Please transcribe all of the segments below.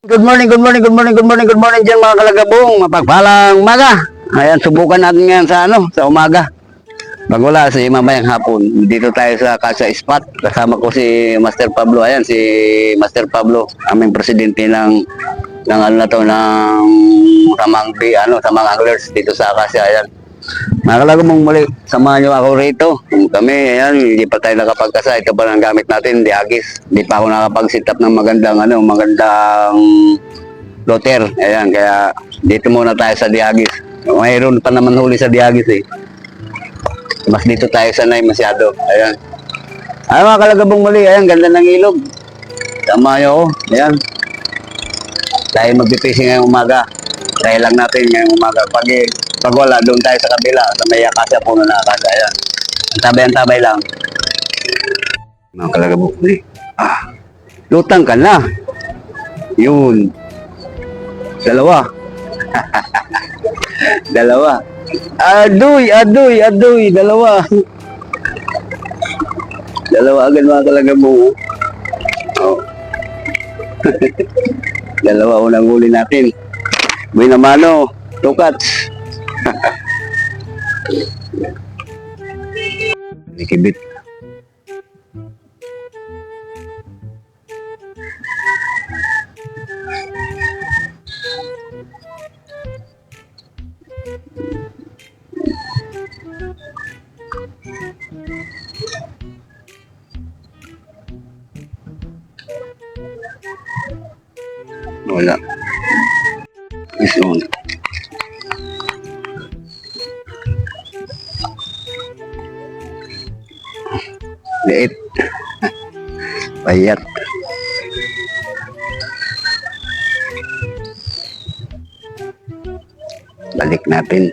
Good morning, good morning, good morning, good morning, good morning dyan mga kalagabong. Mapagpalang umaga. Ayan, subukan natin ngayon sa umaga. Magmula si mamayang hapon. Dito tayo sa Casa Spot. Kasama ko si Master Pablo. Ayan, si Master Pablo, aming presidente ng ano na to, ng Samang Anglers dito sa Casa. Ayan. Mga kalagabong muli, samahan nyo ako rito. Kami, ayan, hindi pa tayo nakapagkasa. Ito pa lang gamit natin, Diagis. Hindi pa ako nakapag-sit up ng magandang loter. Ayan, kaya dito muna tayo sa Diagis. Mayroon pa naman huli sa Diagis eh. Mas dito tayo sanay masyado. Ayan. Ay mga kalagabong muli, ayan, ganda ng ilog. Samahan nyo ako. Ayan. Tayo mag-fishing ngayong umaga. Try lang natin ngayong umaga. Pag wala, doon tayo sa kabila. Sa may akasya, puno na akasya. Ayan. Antabay-antabay lang. Mga kalagabong muli. Lutang ka na. Yun. Dalawa. Dalawa. Adoy. Dalawa. Dalawa agad mga kalagabong. Oh. Dalawa unang huli natin. Buhay na mano. Tukats. Ikibit. Wala. Is on. Liit. Payat. Balik natin.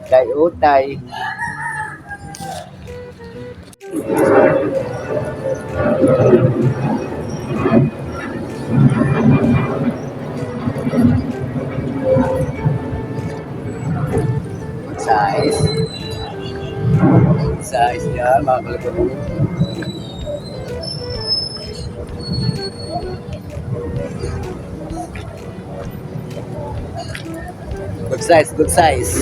Kay utay. Size yan mga kalagabong. Good size.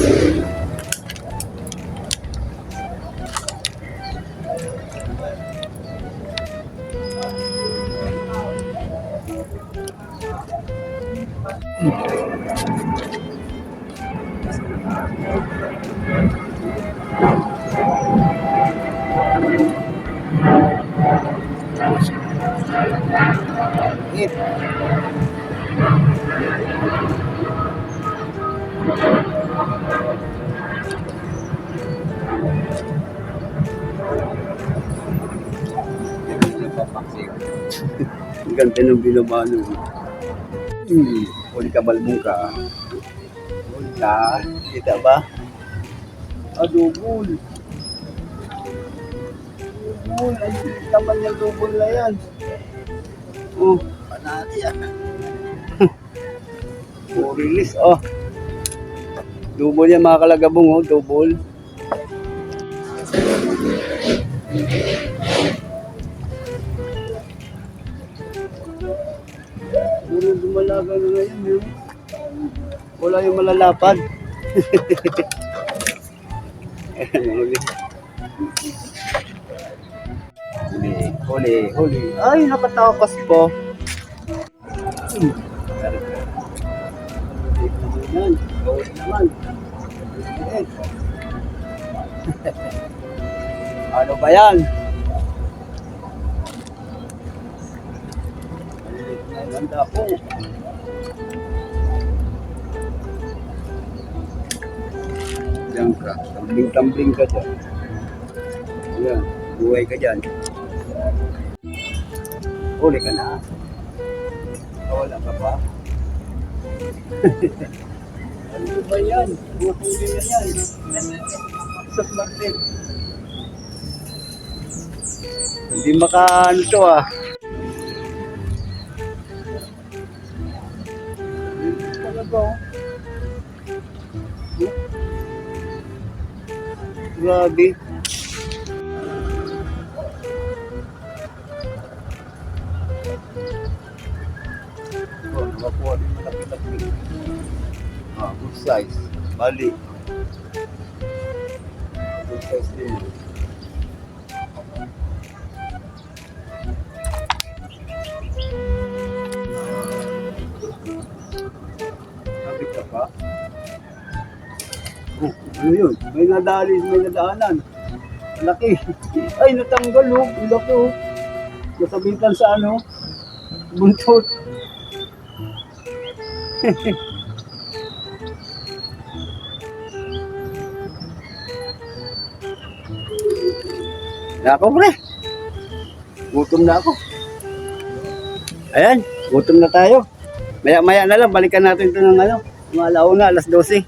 Ang ganda ng binabano. Huli ka balbong ka. Huli ka. Kita ba? Dubol. Dubol. Ay, naman yung dubol na yan. Panati yan. Release, Dubol yan mga kalagabong, dubol. Puro dumalaga na ngayon, Wala yung malalapad. Huli. Ay, nakatakas po. Yan, gawin naman. Ano ba yan? Ganda po. Diyan ka. Tambling-tambling ka dyan. Yan. Buhay ka dyan. Uli ka na. Wala ka pa. Ano ba yan? Buhuli na yan. Sus Martin. Hindi makaano to ah. Talaga oh. Grabe. Oh, nakakuha din malaki-laki. Ah, good size. Bali. Good size din. Sabi ka pa? Oh, ano yun? May nadaanan. Laki. Ay, natanggal oh. Ang laki oh. Nasabitan sa ano? Buntot. Ako pre. Gutom na ako. Ayan, gutom na tayo. Maya-maya na lang, balikan natin ito ng ano, mga alauna, alas 12.